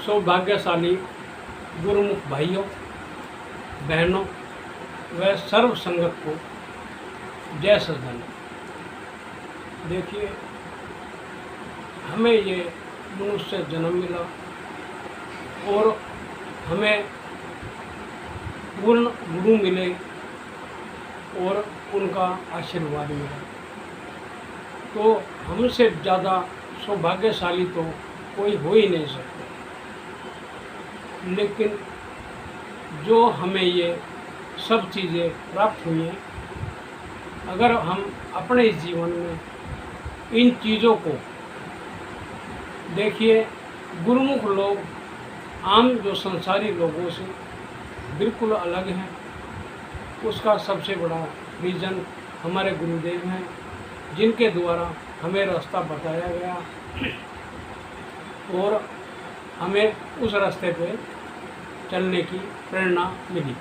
सौभाग्यशाली गुरुमुख भाइयों बहनों व सर्व संगत को जय सदन। देखिए, हमें ये मनुष्य जन्म मिला और हमें पूर्ण गुरु मिले और उनका आशीर्वाद मिला, तो हमसे ज़्यादा सौभाग्यशाली तो कोई हो ही नहीं सकता। लेकिन जो हमें ये सब चीज़ें प्राप्त हुई हैं, अगर हम अपने इस जीवन में इन चीज़ों को देखिए, गुरुमुख लोग आम जो संसारी लोगों से बिल्कुल अलग हैं। उसका सबसे बड़ा रीज़न हमारे गुरुदेव हैं, जिनके द्वारा हमें रास्ता बताया गया और हमें उस रास्ते पे चलने की प्रेरणा मिली।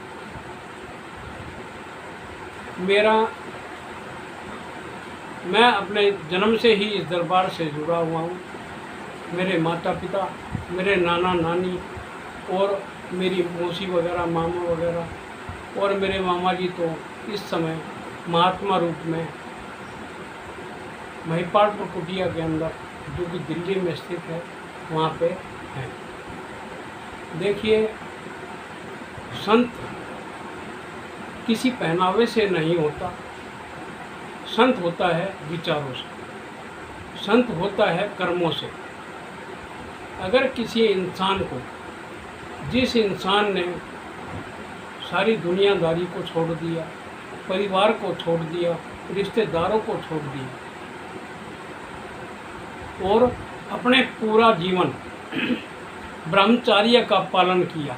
मैं अपने जन्म से ही इस दरबार से जुड़ा हुआ हूँ। मेरे माता पिता, मेरे नाना नानी और मेरी मौसी वगैरह, मामा वगैरह और मेरे मामा जी तो इस समय महात्मा रूप में महिपालपुर कुटिया के अंदर, जो कि दिल्ली में स्थित है, वहाँ पे हैं। देखिए, संत किसी पहनावे से नहीं होता, संत होता है विचारों से, संत होता है कर्मों से। अगर किसी इंसान को, जिस इंसान ने सारी दुनियादारी को छोड़ दिया, परिवार को छोड़ दिया, रिश्तेदारों को छोड़ दिया और अपने पूरा जीवन ब्रह्मचर्य का पालन किया,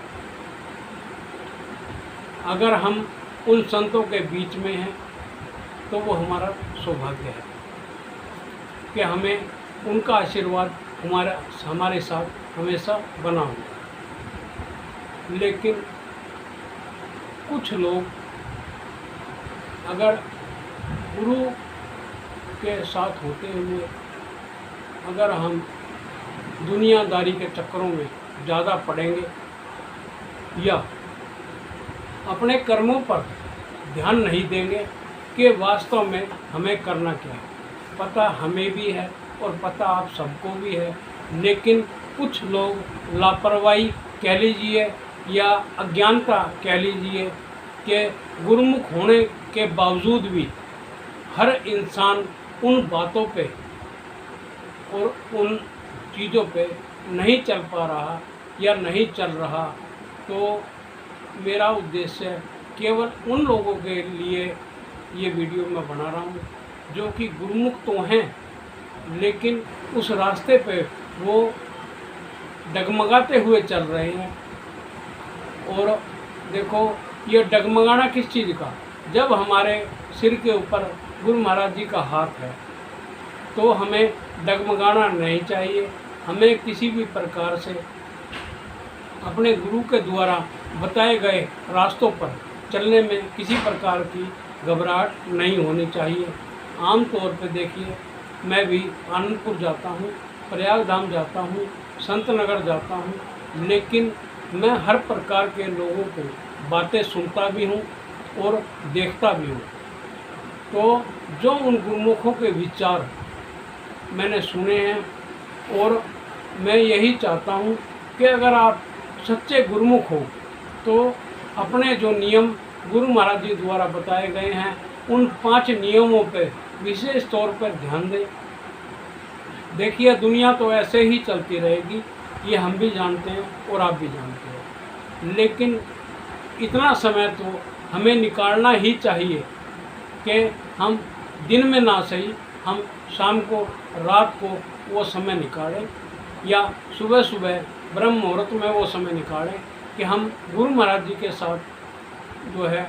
अगर हम उन संतों के बीच में हैं तो वो हमारा सौभाग्य है कि हमें उनका आशीर्वाद हमारे साथ हमेशा बना हुआ। लेकिन कुछ लोग अगर गुरु के साथ होते हुए अगर हम दुनियादारी के चक्करों में ज़्यादा पड़ेंगे या अपने कर्मों पर ध्यान नहीं देंगे कि वास्तव में हमें करना क्या है, पता हमें भी है और पता आप सबको भी है। लेकिन कुछ लोग लापरवाही कह लीजिए या अज्ञानता कह लीजिए कि गुरुमुख होने के बावजूद भी हर इंसान उन बातों पे और उन चीज़ों पे नहीं चल पा रहा या नहीं चल रहा। तो मेरा उद्देश्य केवल उन लोगों के लिए ये वीडियो मैं बना रहा हूँ जो कि गुरुमुख तो हैं, लेकिन उस रास्ते पे वो डगमगाते हुए चल रहे हैं। और देखो, ये डगमगाना किस चीज़ का, जब हमारे सिर के ऊपर गुरु महाराज जी का हाथ है तो हमें डगमगाना नहीं चाहिए। हमें किसी भी प्रकार से अपने गुरु के द्वारा बताए गए रास्तों पर चलने में किसी प्रकार की घबराहट नहीं होनी चाहिए। आम तौर पे देखिए, मैं भी आनंदपुर जाता हूँ, प्रयाग धाम जाता हूँ, संत नगर जाता हूँ, लेकिन मैं हर प्रकार के लोगों को बातें सुनता भी हूँ और देखता भी हूँ। तो जो उन गुरुमुखों के विचार मैंने सुने हैं और मैं यही चाहता हूँ कि अगर आप सच्चे गुरुमुख हो तो अपने जो नियम गुरु महाराज जी द्वारा बताए गए हैं, उन 5 नियमों पर विशेष तौर पर ध्यान दें। देखिए, दुनिया तो ऐसे ही चलती रहेगी, ये हम भी जानते हैं और आप भी जानते हैं। लेकिन इतना समय तो हमें निकालना ही चाहिए कि हम दिन में ना सही, हम शाम को, रात को वो समय निकालें या सुबह सुबह ब्रह्म मुहूर्त में वो समय निकालें कि हम गुरु महाराज जी के साथ जो है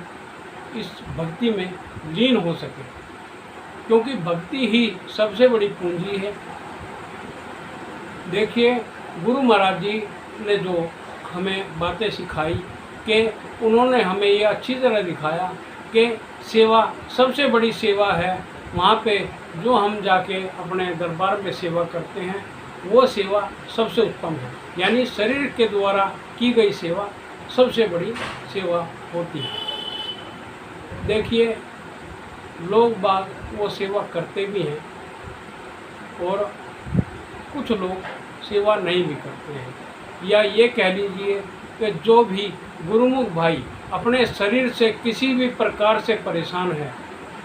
इस भक्ति में लीन हो सके, क्योंकि भक्ति ही सबसे बड़ी पूंजी है। देखिए, गुरु महाराज जी ने जो हमें बातें सिखाई कि उन्होंने हमें ये अच्छी तरह दिखाया कि सेवा सबसे बड़ी सेवा है। वहाँ पे जो हम जाके अपने दरबार में सेवा करते हैं, वो सेवा सबसे उत्तम है। यानी शरीर के द्वारा की गई सेवा सबसे बड़ी सेवा होती है। देखिए, लोग बाग वो सेवा करते भी हैं और कुछ लोग सेवा नहीं भी करते हैं, या ये कह लीजिए कि जो भी गुरुमुख भाई अपने शरीर से किसी भी प्रकार से परेशान है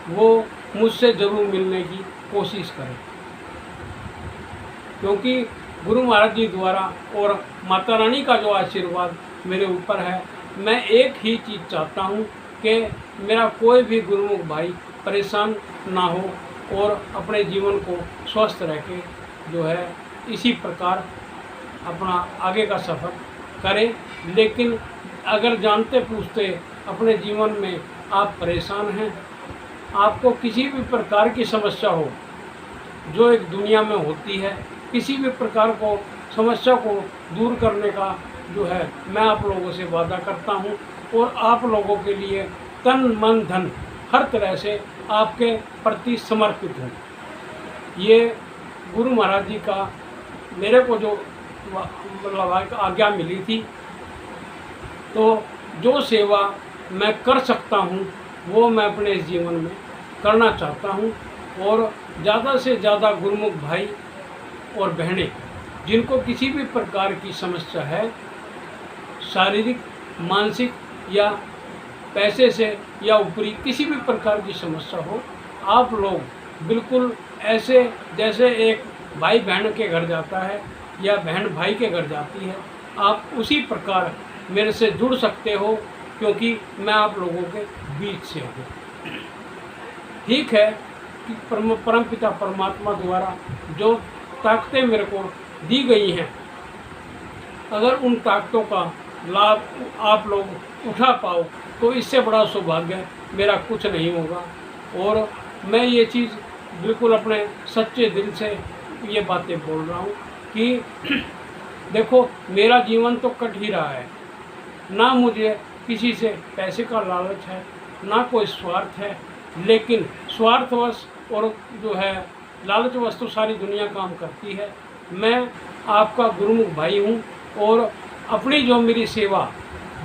वो मुझसे ज़रूर मिलने की कोशिश करें, क्योंकि गुरु महाराज जी द्वारा और माता रानी का जो आशीर्वाद मेरे ऊपर है, मैं एक ही चीज़ चाहता हूँ कि मेरा कोई भी गुरुमुख भाई परेशान ना हो और अपने जीवन को स्वस्थ रह के जो है इसी प्रकार अपना आगे का सफ़र करे। लेकिन अगर जानते पूछते अपने जीवन में आप परेशान हैं, आपको किसी भी प्रकार की समस्या हो जो एक दुनिया में होती है, किसी भी प्रकार को समस्या को दूर करने का जो है मैं आप लोगों से वादा करता हूँ और आप लोगों के लिए तन मन धन हर तरह से आपके प्रति समर्पित हूँ। ये गुरु महाराज जी का मेरे को जो मतलब आज्ञा मिली थी, तो जो सेवा मैं कर सकता हूँ वो मैं अपने इस जीवन में करना चाहता हूँ। और ज़्यादा से ज़्यादा गुरुमुख भाई और बहनें जिनको किसी भी प्रकार की समस्या है, शारीरिक, मानसिक या पैसे से या ऊपरी किसी भी प्रकार की समस्या हो, आप लोग बिल्कुल ऐसे जैसे एक भाई बहन के घर जाता है या बहन भाई के घर जाती है, आप उसी प्रकार मेरे से जुड़ सकते हो, क्योंकि मैं आप लोगों के बीच से हूँ। ठीक है कि परमपिता परमात्मा द्वारा जो ताकतें मेरे को दी गई हैं, अगर उन ताकतों का लाभ आप लोग उठा पाओ तो इससे बड़ा सौभाग्य मेरा कुछ नहीं होगा। और मैं ये चीज़ बिल्कुल अपने सच्चे दिल से ये बातें बोल रहा हूँ कि देखो, मेरा जीवन तो कट ही रहा है, ना मुझे किसी से पैसे का लालच है, ना कोई स्वार्थ है, लेकिन स्वार्थवश और जो है लालचवश तो सारी दुनिया काम करती है। मैं आपका गुरुमुख भाई हूँ और अपनी जो मेरी सेवा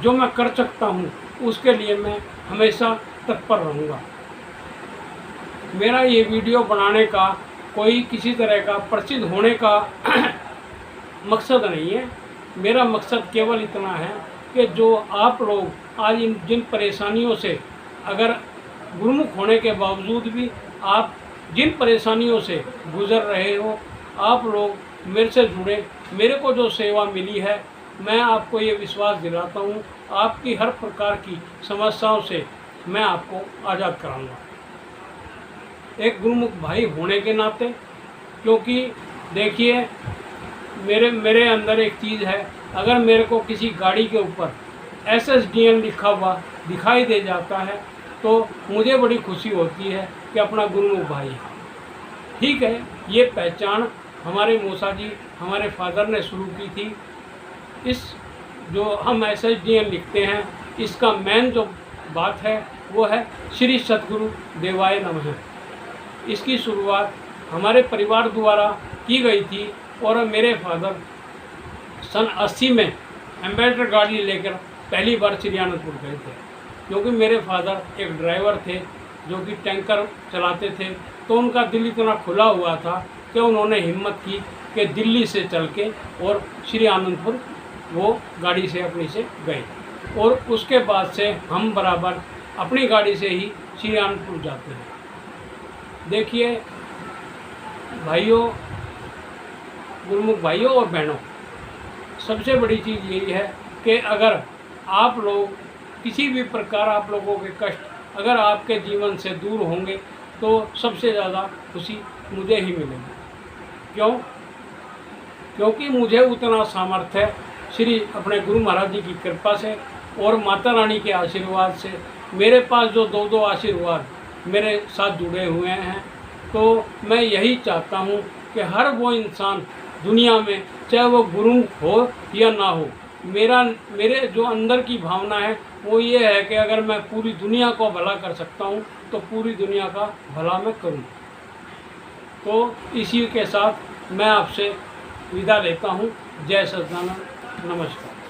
जो मैं कर सकता हूँ उसके लिए मैं हमेशा तत्पर रहूँगा। मेरा ये वीडियो बनाने का कोई किसी तरह का प्रसिद्ध होने का मकसद नहीं है। मेरा मकसद केवल इतना है कि जो आप लोग आज इन जिन परेशानियों से, अगर गुरुमुख होने के बावजूद भी आप जिन परेशानियों से गुज़र रहे हो, आप लोग मेरे से जुड़े। मेरे को जो सेवा मिली है, मैं आपको ये विश्वास दिलाता हूँ, आपकी हर प्रकार की समस्याओं से मैं आपको आज़ाद कराऊंगा एक गुरुमुख भाई होने के नाते। क्योंकि देखिए, मेरे अंदर एक चीज़ है, अगर मेरे को किसी गाड़ी के ऊपर SSDN लिखा हुआ दिखाई दे जाता है तो मुझे बड़ी खुशी होती है कि अपना गुरुमुख भाई है। ठीक है, ये पहचान हमारे मौसा जी, हमारे फादर ने शुरू की थी। इस जो हम SSDN लिखते हैं, इसका मेन जो बात है वो है श्री सतगुरु देवाय नमः। इसकी शुरुआत हमारे परिवार द्वारा की गई थी और मेरे फादर सन 80 में एम्बेसडर गाड़ी लेकर पहली बार श्री आनंदपुर गए थे। क्योंकि मेरे फादर एक ड्राइवर थे जो कि टैंकर चलाते थे, तो उनका दिल इतना खुला हुआ था कि उन्होंने हिम्मत की कि दिल्ली से चल के और श्री आनंदपुर वो गाड़ी से अपनी से गए। और उसके बाद से हम बराबर अपनी गाड़ी से ही श्री आनंदपुर जाते हैं। देखिए भाइयों, गुरुमुख भाइयों और बहनों, सबसे बड़ी चीज़ यही है कि अगर आप लोग किसी भी प्रकार आप लोगों के कष्ट अगर आपके जीवन से दूर होंगे तो सबसे ज़्यादा खुशी मुझे ही मिलेगी। क्यों? क्योंकि मुझे उतना सामर्थ्य है श्री अपने गुरु महाराज जी की कृपा से और माता रानी के आशीर्वाद से। मेरे पास जो दो आशीर्वाद मेरे साथ जुड़े हुए हैं, तो मैं यही चाहता हूँ कि हर वो इंसान दुनिया में, चाहे वो गुरु हो या ना हो, मेरे जो अंदर की भावना है वो ये है कि अगर मैं पूरी दुनिया को भला कर सकता हूँ तो पूरी दुनिया का भला मैं करूँ। तो इसी के साथ मैं आपसे विदा लेता हूँ। जय सच्चिदानंद, नमस्कार।